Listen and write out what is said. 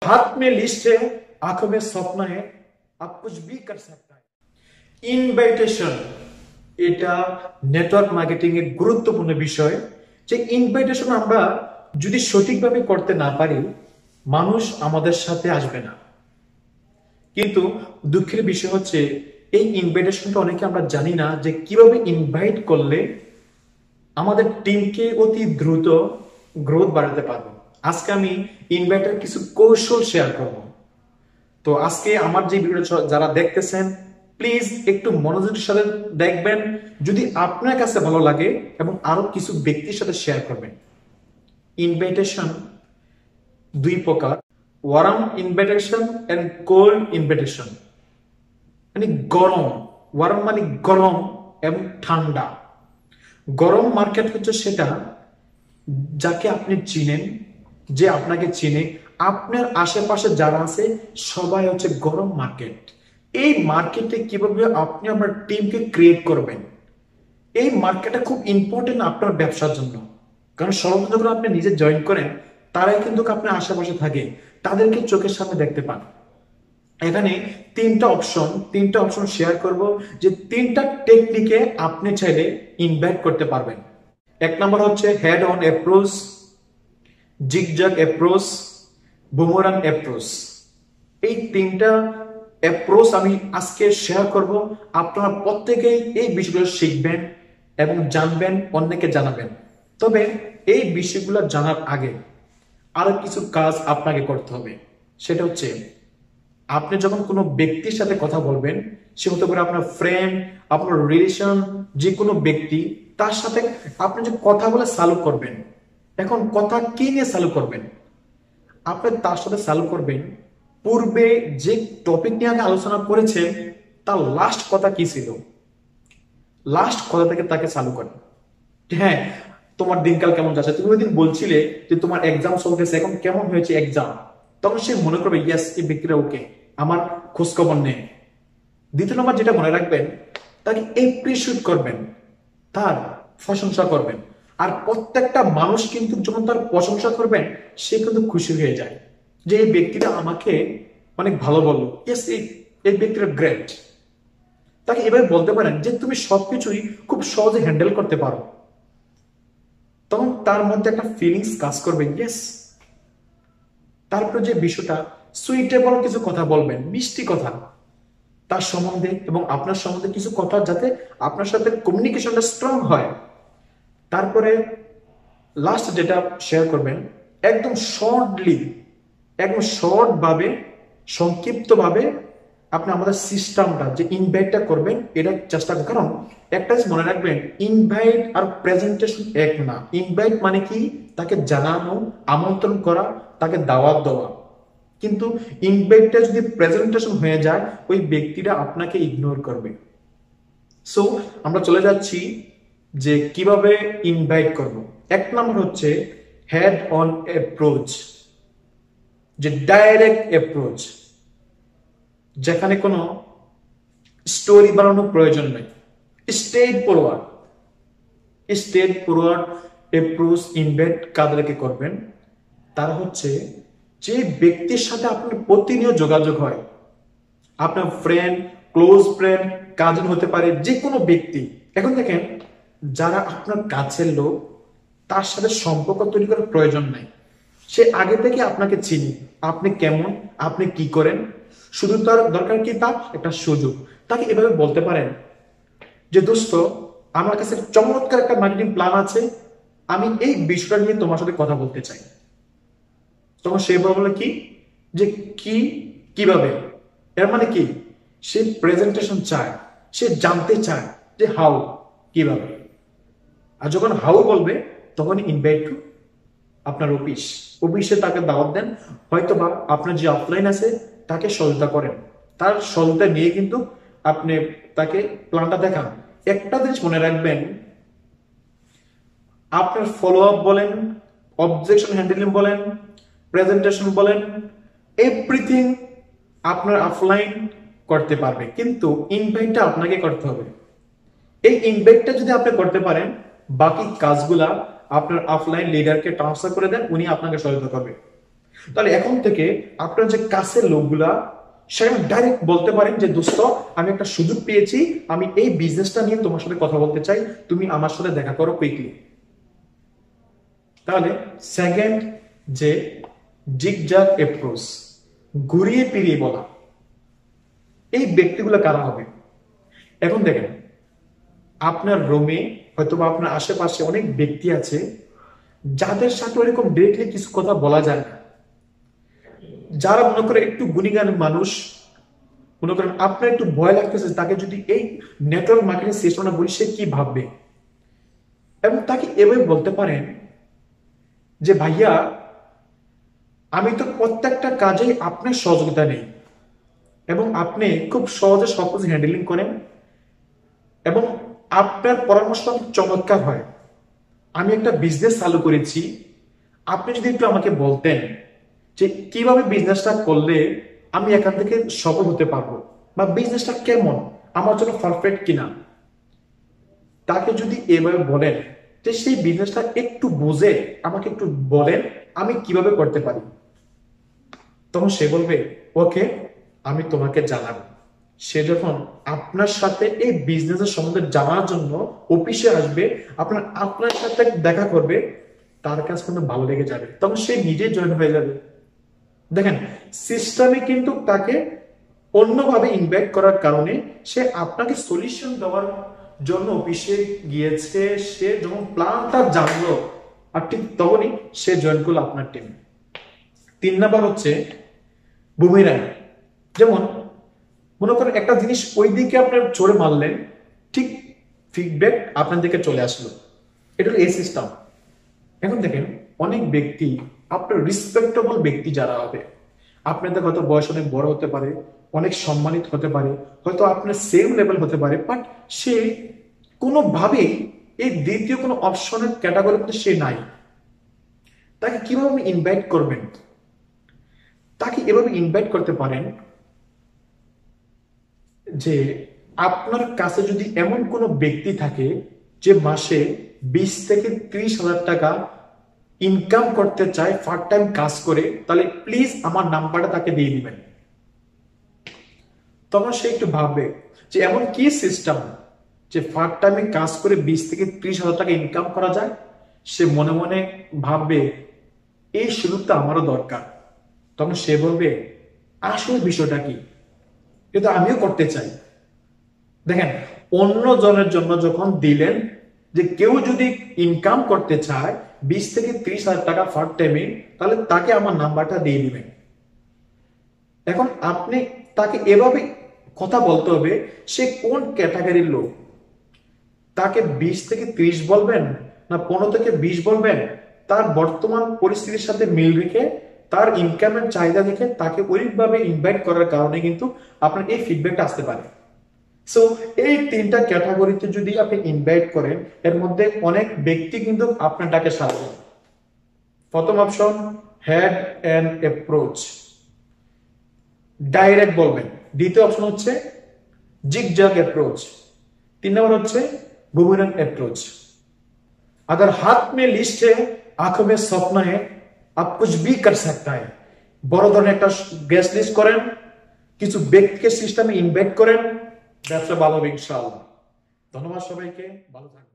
हाथ में लिस्ट है, आंखों में स्वप्न है, आप कुछ भी कर सकता है। ইনভাইটেশন এটা নেটওয়ার্ক মার্কেটিং এর গুরুত্বপূর্ণ বিষয়। যে ইনভাইটেশন আমরা যদি সঠিকভাবে করতে না পারি, মানুষ আমাদের সাথে আসবে না। কিন্তু দুঃখের বিষয় হচ্ছে এই ইনভাইটেশনটা অনেকে আমরা জানি না যে কিভাবে ইনভাইট করলে আমাদের টিমকে অতি দ্রুত গ্রোথ বাড়াতে পারবো। আজকে আমি ইনভাইটের কিছু কৌশল শেয়ার করব। তো আজকে আমার যে ভিডিওটা যারা দেখতেছেন প্লিজ একটু মনোযোগের সাথে দেখবেন, যদি আপনার কাছে ভালো লাগে এবং আরো কিছু ব্যক্তির সাথে শেয়ার করবেন। ইনভাইটেশন দুই প্রকার, warm invitation and cold invitation. মানে গরম, ওয়ার্ম মানে গরম এবং ঠান্ডা। গরম মার্কেট হচ্ছে সেটা যাকে আপনি চিনেন, যে আপনাকে চিনে, আপনার আশেপাশে যারা আছে সবাই হচ্ছে গরম মার্কেট। এই মার্কেটে কিভাবে আপনি আপনার টিমকে ক্রিয়েট করবেন, এই মার্কেটটা খুব ইম্পর্টেন্ট আপনার ব্যবসার জন্য। কারণ সর্বপ্রথম যখন আপনি নিজে জয়েন করেন, তারাই কিন্তু আপনার আশেপাশে থাকে, তাদেরকে চোখের সামনে দেখতে পান। এখানে তিনটা অপশন শেয়ার করব, যে তিনটা টেকনিকে আপনি চাইলে ইনভাইট করতে পারবেন। এক নম্বর হচ্ছে head on approach, zigzag approach, boomerang approach. এই তিনটা অ্যাপ্রোচ আমি আজকে শেয়ার করব। আপনারা প্রত্যেকেই এই বিষয়গুলো শিখবেন এবং জানবেন, অন্যকে জানাবেন। তবে এই বিষয়গুলো জানার আগে আরো কিছু কাজ আপনাকে করতে হবে। সেটা হচ্ছে আপনি যখন কোনো ব্যক্তির সাথে কথা বলবেন, সে হতে পারে আপনার ফ্রেন্ড, আপনার রিলেশন, যে কোনো ব্যক্তি, তার সাথে আপনি যে কথা বলে চালু করবেন। এখন কথা কি নিয়ে চালু করবেন? আপনি তার সাথে চালু করবেন পূর্বে যে টপিক নিয়ে আগে আলোচনা করেছে তার লাস্ট কথা কি ছিল, লাস্ট কথা থেকে তাকে চালু করেন। হ্যাঁ, তোমার দিনকাল কেমন যাচ্ছে? তুমি ওই দিন বলছিলে যে তোমার এক্সাম চলতেছে, এখন কেমন হয়েছে এক্সাম? তখন সে মনে করবে ইয়েস, এই ব্যক্তিরা ওকে, আমার খোঁজ খবর নেই। দ্বিতীয় নম্বর যেটা মনে রাখবেন, তাকে এপ্রিশিয়েট করবেন, তার প্রশংসা করবেন। আর প্রত্যেকটা মানুষ কিন্তু যখন তার প্রশংসা করবেন, সে কিন্তু খুশি হয়ে যায় যে এই ব্যক্তিটা আমাকে অনেক ভালো বললো, ইয়েস, এই ব্যক্তিটা গ্রেট। তাকে এভাবে বলতে পারেন যে তুমি সবকিছুই খুব সহজে হ্যান্ডেল করতে পারো। তখন তার মধ্যে একটা ফিলিংস কাজ করবে, ইয়েস। তারপরে যে বিষয়টা সুইটেবল কিছু কথা বলবেন, মিষ্টি কথা তার সম্বন্ধে এবং আপনার সম্বন্ধে কিছু কথা, যাতে আপনার সাথে কমিউনিকেশনটা স্ট্রং হয়। তারপরে লাস্ট যেটা শেয়ার করবেন, একদম শর্টলি, একদম শর্ট ভাবে, সংক্ষিপ্ত ভাবে আপনি আমাদের সিস্টেমটা যে ইনভাইটটা করবেন এটা চেষ্টা করুন। কারণ একটা জিনিস মনে রাখবেন, ইনভাইট আর প্রেজেন্টেশন এক না। ইনভাইট মানে কি? তাকে জানানো, আমন্ত্রণ করা, তাকে দাওয়াত দেওয়া। কিন্তু ইনভাইটটা যদি প্রেজেন্টেশন হয়ে যায়, ওই ব্যক্তিটা আপনাকে ইগনোর করবে। সো আমরা চলে যাচ্ছি যে কিভাবে ইনভাইট করব। এক নম্বর হচ্ছে হেড অন অ্যাপ্রোচ, যে ডাইরেক্ট অ্যাপ্রোচ, যেখানে কোনো স্টোরি বানানোর প্রয়োজন নেই। স্ট্রেট ফরওয়ার্ড অ্যাপ্রোচ ইনভাইট কাদেরকে করবেন? তার হচ্ছে যে ব্যক্তির সাথে আপনার প্রতিনিয়ত যোগাযোগ হয়, আপনার ফ্রেন্ড, ক্লোজ ফ্রেন্ড, কাজিন হতে পারে, যে কোনো ব্যক্তি। এখন দেখেন, যারা আপনার কাছের লোক, তার সাথে সম্পর্ক তৈরি করার প্রয়োজন নাই। সে আগে থেকে আপনাকে চিনি, আপনি কেমন, আপনি কি করেন। শুধু তার দরকার কি? তার একটা সুযোগ। তাকে এভাবে বলতে পারেন যে দোস্ত, আমার কাছে চমৎকার একটা মার্কেটিং প্ল্যান আছে, আমি এই বিষয়টা নিয়ে তোমার সাথে কথা বলতে চাই। তখন সে বলে কি, যে কিভাবে? এর মানে কি? সে প্রেজেন্টেশন চায়, সে জানতে চায় যে হাউ, কিভাবে। আর যখন হাউ বলবে, তখন ইনভাইট টু আপনার অফিসে তাকে দাওয়াত দেন। হয়তো বা আপনার যে অফলাইন আছে তাকে সহযোগিতা করেন, তার সহযোগিতা নিয়ে কিন্তু আপনি তাকে প্ল্যানটা দেখান। একটা জিনিস মনে রাখবেন, আপনার ফলো আপ বলেন, অবজেকশন হ্যান্ডেলিং বলেন, প্রেজেন্টেশন বলেন, এভরিথিং আপনার অফলাইন করতে পারবে, কিন্তু ইনভাইটটা আপনাকে করতে হবে। এই ইনভাইটটা যদি আপনি করতে পারেন, বাকি কাজগুলা আপনার অফলাইন লিডারকে ট্রান্সফার করে দেন, উনি আপনাকে সহায়তা করবে। তাহলে এখন থেকে আপনার যে কাছের লোকগুলা সেখানে ডাইরেক্ট বলতে পারেন যে দোস্ত, আমি একটা সুযোগ পেয়েছি, আমি এই বিজনেসটা নিয়ে তোমার সাথে কথা বলতে চাই, তুমি আমার সাথে দেখা করো কুইকলি। তাহলে সেকেন্ড যে জিগজ্যাগ অ্যাপ্রোচ, ঘুরিয়ে ফিরিয়ে বলা, এই ব্যক্তিগুলো কারা হবে? এখন দেখেন, আপনার রুমে হয়তো বা আপনার আশেপাশে অনেক ব্যক্তি আছে যাদের সাথে ওরকম ডিরেক্টলি কিছু কথা বলা যায় না, যারা মনে করে একটু গুণীগান মানুষ, মনে করেন আপনার একটু ভয় লাগতেছে তাকে যদি এই নেটওয়ার্ক মার্কেটিং সিস্টেমটা বলি সে কি ভাববে, এবং তাকে এভাবে বলতে পারেন যে ভাইয়া, আমি তো প্রত্যেকটা কাজে আপনার সহযোগিতা নেই এবং আপনি খুব সহজে সবকিছু হ্যান্ডেলিং করেন এবং আপনার পরামর্শ চমৎকার হয়। আমি একটা বিজনেস চালু করেছি, আপনি যদি একটু আমাকে বলতেন যে কিভাবে বিজনেসটা করলে আমি এখান থেকে সফল হতে পারবো, বা বিজনেসটা কেমন, আমার জন্য পারফেক্ট কিনা, তাকে যদি এভাবে বলেন যে সেই বিজনেসটা একটু বুঝে আমাকে একটু বলেন আমি কিভাবে করতে পারি, তখন সে বলবে ওকে, আমি তোমাকে জানাবো। সে যখন আপনার সাথে এই বিজনেসের সম্বন্ধে জানার জন্য অফিসে আসবে, আপনার আপনার সাথে দেখা করবে, তার কাছে কিন্তু ভালো লেগে যাবে, তখন সে নিজে জয়েন হয়ে যাবে। দেখেন, সিস্টেমে কিন্তু তাকে অন্যভাবে ইনভাইট করার কারণে সে আপনাকে সলিউশন দেওয়ার জন্য অফিসে গিয়েছে, সে যখন প্ল্যানটা জানলো আর ঠিক তখনই সে জয়েন করলো আপনার টিম। 3 নাম্বার হচ্ছে বুমেরাং। যেমন মনে করেন একটা জিনিস ওই দিকে আপনার ছড়ে মারলেন, ঠিক ফিডব্যাক আপনার দিকে চলে আসলো, এটা হলো এই সিস্টেম। এখন দেখেন, অনেক ব্যক্তি, আপনার রিসপেক্টেবল ব্যক্তি যারা হবে, আপনাদের হয়তো বয়স অনেক বড় হতে পারে, অনেক সম্মানিত হতে পারে, হয়তো আপনার সেম লেভেল হতে পারে, বাট সে কোনোভাবেই এই দ্বিতীয় কোনো অপশনের ক্যাটাগরিতে সে নাই। তাকে কিভাবে ইনভাইট করবেন? তাকে এভাবে ইনভাইট করতে পারেন যে আপনার কাছে যদি এমন কোনো ব্যক্তি থাকে যে মাসে 20 থেকে 30 হাজার টাকা ইনকাম করতে চায় পার্ট টাইম কাজ করে, তাহলে প্লিজ আমার নাম্বারটা তাকে দিয়ে দিবেন। তখন সে একটু ভাববে যে এমন কি সিস্টেম যে পার্ট টাইমে কাজ করে 20 থেকে 30 হাজার টাকা ইনকাম করা যায়। সে মনে মনে ভাববে এই সুযোগটা আমারও দরকার। তখন সে বলবে আসলে বিষয়টা কি, কিন্তু আমিও করতে চাই। দেখেন, অন্য জনের জন্য যখন দিলেন যে কেউ যদি ইনকাম করতে চায় 20 থেকে 30 হাজার টাকা পার্ট টাইমে, তাহলে তাকে আমার নাম্বারটা দিয়ে দিবেন। এখন আপনি তাকে এভাবে কথা বলতে হবে, সে কোন ক্যাটাগরির লোক, তাকে 20 থেকে 30 বলবেন না 15 থেকে 20 বলবেন, তার বর্তমান পরিস্থিতির সাথে মিল রেখে, তার ইনকামের চাহিদা দেখে তাকে ওইভাবে ইনভাইট করার কারণে কিন্তু আপনার এই ফিডব্যাকটা আসতে পারে। সো এই 3টা ক্যাটাগরিতে যদি আপনি ইনভাইট করেন, এর মধ্যে অনেক ব্যক্তি কিন্তু আপনার ডাকে সাড়া দেবে। প্রথম option head and approach, direct बोलবেন। দ্বিতীয় অপশন হচ্ছে जिगजैग अप्रोच। 3 नंबर হচ্ছে बुमेरैंग अप्रोच। अगर हाथ में लिस्ट है, आंखों में सपना है, आप कुछ भी कर सकता है। বড় ধরনের একটা গেস্ট লিস্ট করেন, কিছু ব্যক্তিকে সিস্টেমে ইনভাইট করেন, ব্যবসা ভালো হবে ইনশাআল্লাহ। ধন্যবাদ সবাইকে, ভালো থাকবেন।